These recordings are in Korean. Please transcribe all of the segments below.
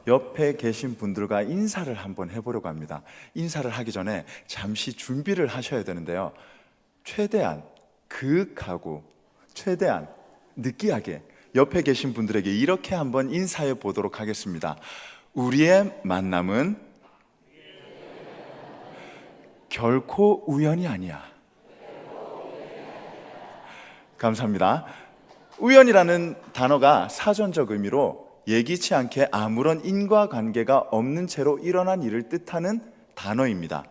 옆에 계신 분들과 인사를 한번 해보려고 합니다. 인사를 하기 전에 잠시 준비를 하셔야 되는데요. 최대한 그윽하고 최대한 느끼하게 옆에 계신 분들에게 이렇게 한번 인사해 보도록 하겠습니다. 우리의 만남은 결코 우연이 아니야. 감사합니다. 우연이라는 단어가 사전적 의미로 예기치 않게 아무런 인과관계가 없는 채로 일어난 일을 뜻하는 단어입니다.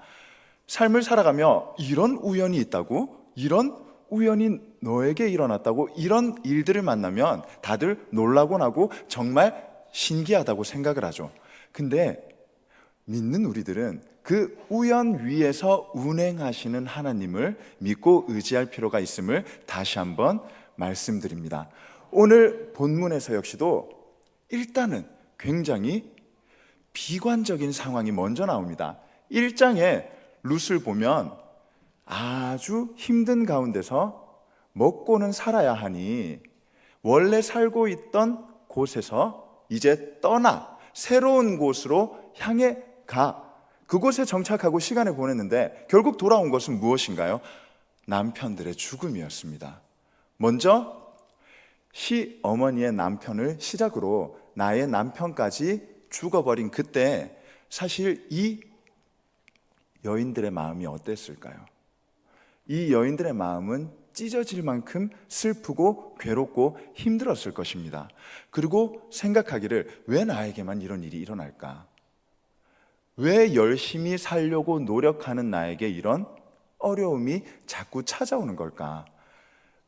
삶을 살아가며 이런 우연이 있다고? 이런 우연이 너에게 일어났다고? 이런 일들을 만나면 다들 놀라곤 하고 정말 신기하다고 생각을 하죠. 근데 믿는 우리들은 그 우연 위에서 운행하시는 하나님을 믿고 의지할 필요가 있음을 다시 한번 말씀드립니다. 오늘 본문에서 역시도 일단은 굉장히 비관적인 상황이 먼저 나옵니다. 1장에 룻을 보면 아주 힘든 가운데서 먹고는 살아야 하니 원래 살고 있던 곳에서 이제 떠나 새로운 곳으로 향해 가. 그곳에 정착하고 시간을 보냈는데 결국 돌아온 것은 무엇인가요? 남편들의 죽음이었습니다. 먼저 시어머니의 남편을 시작으로 나의 남편까지 죽어버린 그때 사실 이 여인들의 마음이 어땠을까요? 이 여인들의 마음은 찢어질 만큼 슬프고 괴롭고 힘들었을 것입니다. 그리고 생각하기를 왜 나에게만 이런 일이 일어날까? 왜 열심히 살려고 노력하는 나에게 이런 어려움이 자꾸 찾아오는 걸까?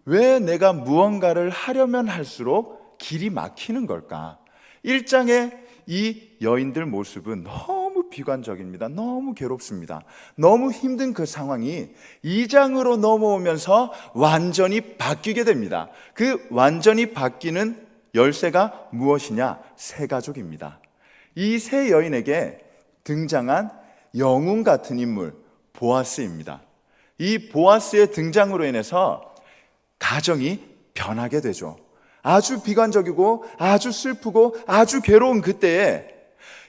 왜 내가 무언가를 하려면 할수록 길이 막히는 걸까? 1장의 이 여인들 모습은 너무 비관적입니다. 너무 괴롭습니다. 너무 힘든 그 상황이 2장으로 넘어오면서 완전히 바뀌게 됩니다. 그 완전히 바뀌는 열쇠가 무엇이냐? 세 가족입니다. 이 세 여인에게 등장한 영웅 같은 인물 보아스입니다. 이 보아스의 등장으로 인해서 가정이 변하게 되죠. 아주 비관적이고 아주 슬프고 아주 괴로운 그때에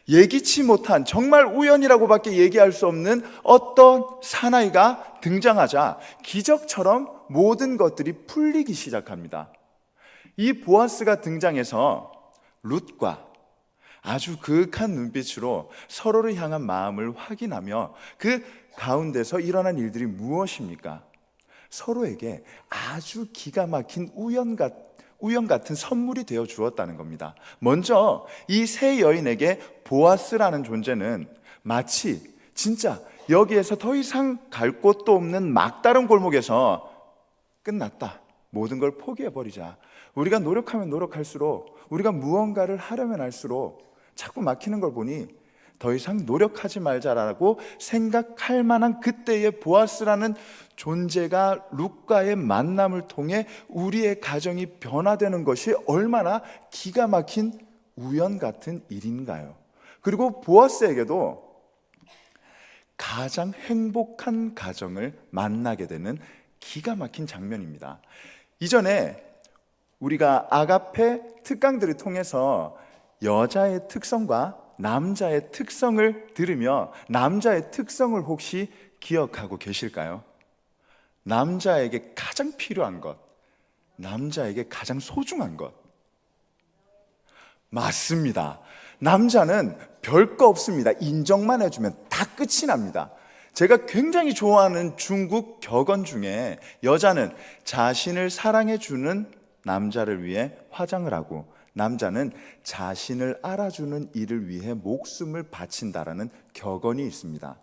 예기치 못한 정말 우연이라고밖에 얘기할 수 없는 어떤 사나이가 등장하자 기적처럼 모든 것들이 풀리기 시작합니다. 이 보아스가 등장해서 룻과 아주 그윽한 눈빛으로 서로를 향한 마음을 확인하며 그 가운데서 일어난 일들이 무엇입니까? 서로에게 아주 기가 막힌 우연 같은 선물이 되어 주었다는 겁니다. 먼저 이 세 여인에게 보아스라는 존재는 마치 진짜 여기에서 더 이상 갈 곳도 없는 막다른 골목에서 끝났다, 모든 걸 포기해버리자, 우리가 노력하면 노력할수록, 우리가 무언가를 하려면 할수록 자꾸 막히는 걸 보니 더 이상 노력하지 말자라고 생각할 만한 그때의 보아스라는 존재가 룻과의 만남을 통해 우리의 가정이 변화되는 것이 얼마나 기가 막힌 우연 같은 일인가요? 그리고 보아스에게도 가장 행복한 가정을 만나게 되는 기가 막힌 장면입니다. 이전에 우리가 아가페 특강들을 통해서 여자의 특성과 남자의 특성을 들으며 남자의 특성을 혹시 기억하고 계실까요? 남자에게 가장 필요한 것, 남자에게 가장 소중한 것, 맞습니다. 남자는 별거 없습니다. 인정만 해주면 다 끝이 납니다. 제가 굉장히 좋아하는 중국 격언 중에 여자는 자신을 사랑해주는 남자를 위해 화장을 하고 남자는 자신을 알아주는 일을 위해 목숨을 바친다라는 격언이 있습니다.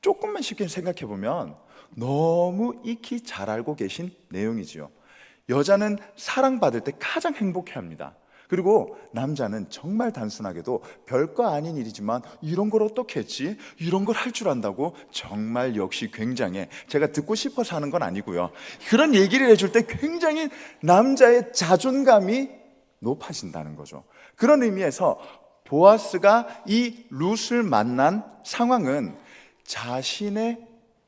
조금만 쉽게 생각해 보면 너무 익히 잘 알고 계신 내용이지요. 여자는 사랑받을 때 가장 행복해합니다. 그리고 남자는 정말 단순하게도 별거 아닌 일이지만 이런 걸 어떻게 했지? 이런 걸 할 줄 안다고? 정말 역시 굉장해. 제가 듣고 싶어서 하는 건 아니고요. 그런 얘기를 해줄 때 굉장히 남자의 자존감이 높아진다는 거죠. 그런 의미에서 보아스가 이 룻을 만난 상황은 자신의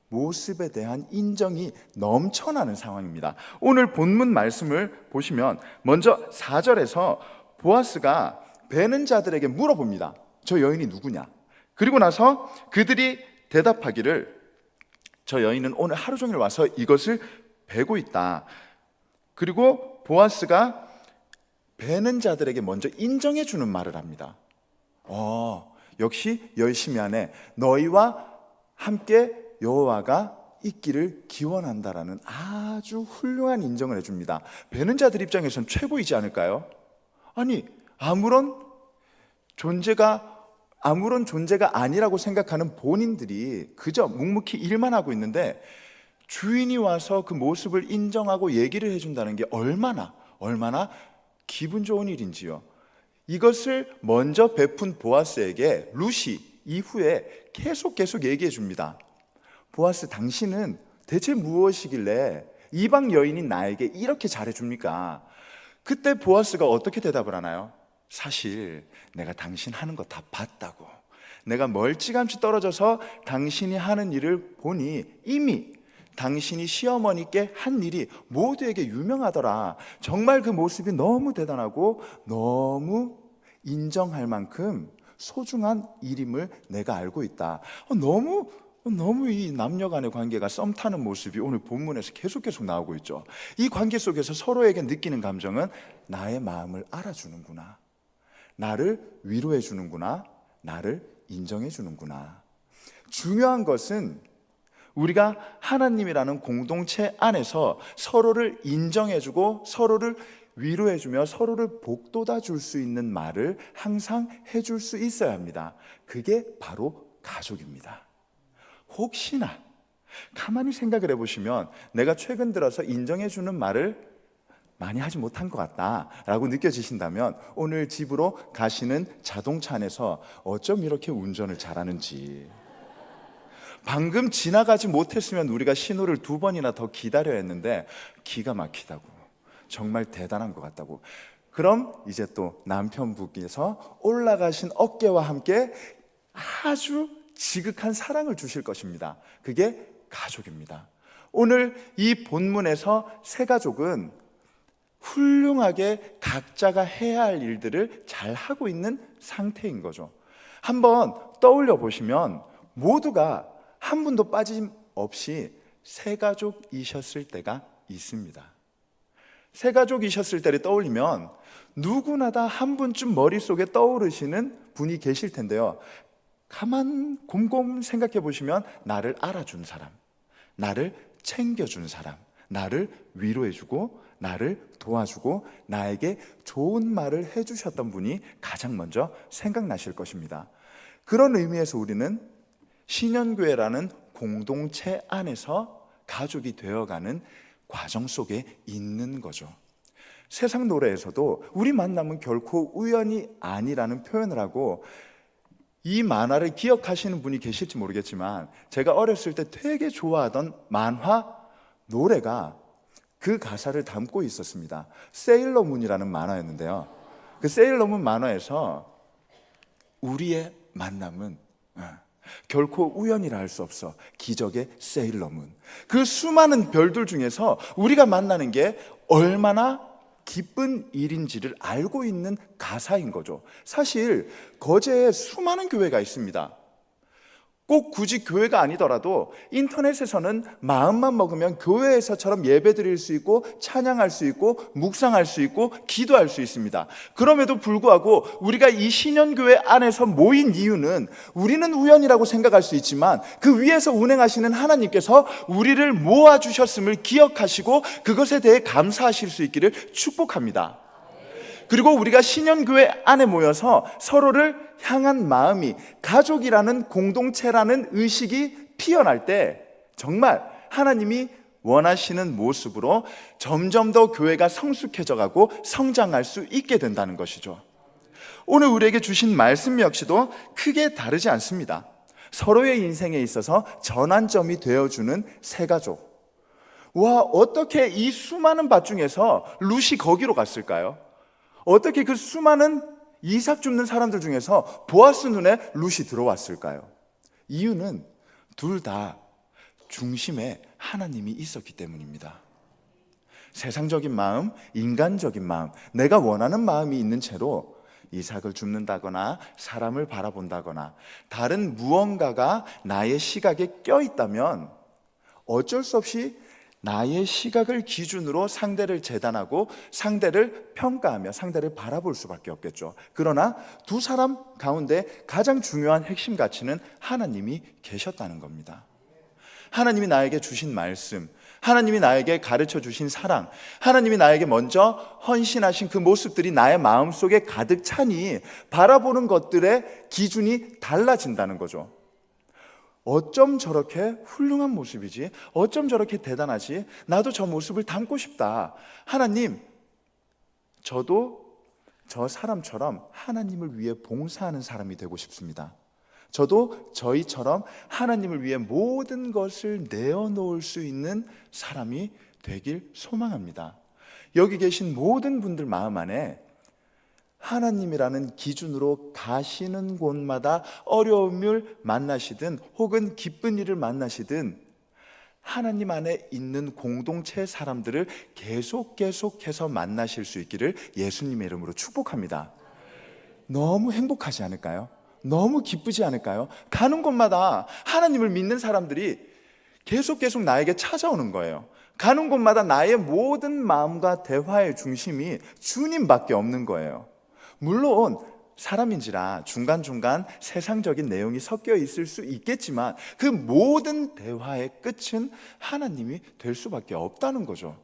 모습에 대한 인정이 넘쳐나는 상황입니다. 오늘 본문 말씀을 보시면 먼저 4절에서 보아스가 베는 자들에게 물어봅니다. 저 여인이 누구냐? 그리고 나서 그들이 대답하기를 저 여인은 오늘 하루 종일 와서 이것을 베고 있다. 그리고 보아스가 베는 자들에게 먼저 인정해 주는 말을 합니다. 역시 열심히 하네. 너희와 함께 여호와가 있기를 기원한다라는 아주 훌륭한 인정을 해줍니다. 베는 자들 입장에선 최고이지 않을까요? 아니, 아무런 존재가 아니라고 생각하는 본인들이 그저 묵묵히 일만 하고 있는데 주인이 와서 그 모습을 인정하고 얘기를 해준다는 게 얼마나 기분 좋은 일인지요. 이것을 먼저 베푼 보아스에게 룻이 이후에 계속 얘기해 줍니다. 보아스, 당신은 대체 무엇이길래 이방 여인인 나에게 이렇게 잘해줍니까? 그때 보아스가 어떻게 대답을 하나요? 사실 내가 당신 하는 거 다 봤다고. 내가 멀찌감치 떨어져서 당신이 하는 일을 보니 이미 당신이 시어머니께 한 일이 모두에게 유명하더라. 정말 그 모습이 너무 대단하고 너무 인정할 만큼 소중한 일임을 내가 알고 있다. 너무 이 남녀 간의 관계가 썸 타는 모습이 오늘 본문에서 계속 나오고 있죠. 이 관계 속에서 서로에게 느끼는 감정은 나의 마음을 알아주는구나, 나를 위로해 주는구나, 나를 인정해 주는구나. 중요한 것은 우리가 하나님이라는 공동체 안에서 서로를 인정해주고 서로를 위로해주며 서로를 복돋아 줄 수 있는 말을 항상 해줄 수 있어야 합니다. 그게 바로 가족입니다. 혹시나 가만히 생각을 해보시면 내가 최근 들어서 인정해주는 말을 많이 하지 못한 것 같다라고 느껴지신다면 오늘 집으로 가시는 자동차 안에서 어쩜 이렇게 운전을 잘하는지, 방금 지나가지 못했으면 우리가 신호를 2번이나 더 기다려야 했는데 기가 막히다고, 정말 대단한 것 같다고. 그럼 이제 또 남편분께서 올라가신 어깨와 함께 아주 지극한 사랑을 주실 것입니다. 그게 가족입니다. 오늘 이 본문에서 세 가족은 훌륭하게 각자가 해야 할 일들을 잘 하고 있는 상태인 거죠. 한번 떠올려 보시면 모두가 한 분도 빠짐없이 세 가족이셨을 때가 있습니다. 세 가족이셨을 때를 떠올리면 누구나 다 한 분쯤 머릿속에 떠오르시는 분이 계실 텐데요. 곰곰 생각해 보시면 나를 알아준 사람, 나를 챙겨준 사람, 나를 위로해주고 나를 도와주고 나에게 좋은 말을 해주셨던 분이 가장 먼저 생각나실 것입니다. 그런 의미에서 우리는 신년교회라는 공동체 안에서 가족이 되어가는 과정 속에 있는 거죠. 세상 노래에서도 우리 만남은 결코 우연이 아니라는 표현을 하고, 이 만화를 기억하시는 분이 계실지 모르겠지만 제가 어렸을 때 되게 좋아하던 만화 노래가 그 가사를 담고 있었습니다. 세일러문이라는 만화였는데요, 그 세일러문 만화에서 우리의 만남은 결코 우연이라 할 수 없어, 기적의 세일러문. 그 수많은 별들 중에서 우리가 만나는 게 얼마나 기쁜 일인지를 알고 있는 가사인 거죠. 사실 거제에 수많은 교회가 있습니다. 꼭 굳이 교회가 아니더라도 인터넷에서는 마음만 먹으면 교회에서처럼 예배 드릴 수 있고 찬양할 수 있고 묵상할 수 있고 기도할 수 있습니다. 그럼에도 불구하고 우리가 이 신년교회 안에서 모인 이유는 우리는 우연이라고 생각할 수 있지만 그 위에서 운행하시는 하나님께서 우리를 모아주셨음을 기억하시고 그것에 대해 감사하실 수 있기를 축복합니다. 그리고 우리가 신년교회 안에 모여서 서로를 향한 마음이, 가족이라는 공동체라는 의식이 피어날 때 정말 하나님이 원하시는 모습으로 점점 더 교회가 성숙해져 가고 성장할 수 있게 된다는 것이죠. 오늘 우리에게 주신 말씀 역시도 크게 다르지 않습니다. 서로의 인생에 있어서 전환점이 되어주는 세 가족. 와, 어떻게 이 수많은 밭 중에서 룻이 거기로 갔을까요? 어떻게 그 수많은 이삭 줍는 사람들 중에서 보아스 눈에 룻이 들어왔을까요? 이유는 둘 다 중심에 하나님이 있었기 때문입니다. 세상적인 마음, 인간적인 마음, 내가 원하는 마음이 있는 채로 이삭을 줍는다거나 사람을 바라본다거나 다른 무언가가 나의 시각에 껴있다면 어쩔 수 없이 나의 시각을 기준으로 상대를 재단하고 상대를 평가하며 상대를 바라볼 수밖에 없겠죠. 그러나 두 사람 가운데 가장 중요한 핵심 가치는 하나님이 계셨다는 겁니다. 하나님이 나에게 주신 말씀, 하나님이 나에게 가르쳐 주신 사랑, 하나님이 나에게 먼저 헌신하신 그 모습들이 나의 마음속에 가득 차니 바라보는 것들의 기준이 달라진다는 거죠. 어쩜 저렇게 훌륭한 모습이지? 어쩜 저렇게 대단하지? 나도 저 모습을 담고 싶다. 하나님, 저도 저 사람처럼 하나님을 위해 봉사하는 사람이 되고 싶습니다. 저도 저희처럼 하나님을 위해 모든 것을 내어놓을 수 있는 사람이 되길 소망합니다. 여기 계신 모든 분들 마음 안에 하나님이라는 기준으로 가시는 곳마다 어려움을 만나시든 혹은 기쁜 일을 만나시든 하나님 안에 있는 공동체 사람들을 계속해서 만나실 수 있기를 예수님의 이름으로 축복합니다. 너무 행복하지 않을까요? 너무 기쁘지 않을까요? 가는 곳마다 하나님을 믿는 사람들이 계속 나에게 찾아오는 거예요. 가는 곳마다 나의 모든 마음과 대화의 중심이 주님밖에 없는 거예요. 물론 사람인지라 중간중간 세상적인 내용이 섞여 있을 수 있겠지만 그 모든 대화의 끝은 하나님이 될 수밖에 없다는 거죠.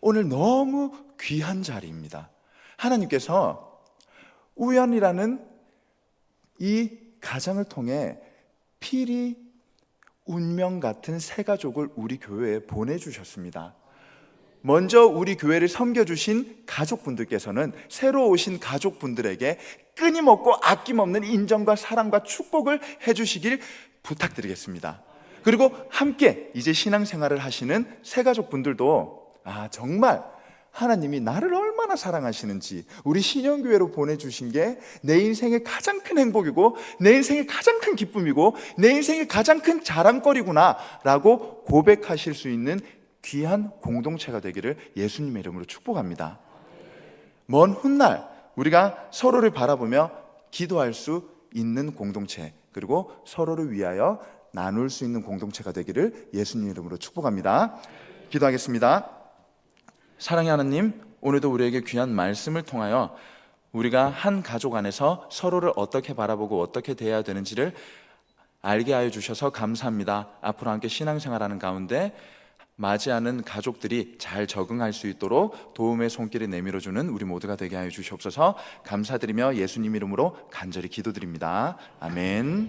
오늘 너무 귀한 자리입니다. 하나님께서 우연이라는 이 가정을 통해 필히 운명 같은 새 가족을 우리 교회에 보내주셨습니다. 먼저 우리 교회를 섬겨주신 가족분들께서는 새로 오신 가족분들에게 끊임없고 아낌없는 인정과 사랑과 축복을 해주시길 부탁드리겠습니다. 그리고 함께 이제 신앙생활을 하시는 새 가족분들도 정말 하나님이 나를 얼마나 사랑하시는지 우리 신영교회로 보내주신 게 내 인생의 가장 큰 행복이고 내 인생의 가장 큰 기쁨이고 내 인생의 가장 큰 자랑거리구나 라고 고백하실 수 있는 귀한 공동체가 되기를 예수님의 이름으로 축복합니다. 먼 훗날 우리가 서로를 바라보며 기도할 수 있는 공동체, 그리고 서로를 위하여 나눌 수 있는 공동체가 되기를 예수님의 이름으로 축복합니다. 기도하겠습니다. 사랑의 하나님, 오늘도 우리에게 귀한 말씀을 통하여 우리가 한 가족 안에서 서로를 어떻게 바라보고 어떻게 대해야 되는지를 알게 하여 주셔서 감사합니다. 앞으로 함께 신앙생활하는 가운데 맞이하는 가족들이 잘 적응할 수 있도록 도움의 손길을 내밀어주는 우리 모두가 되게 하여 주시옵소서. 감사드리며 예수님 이름으로 간절히 기도드립니다. 아멘.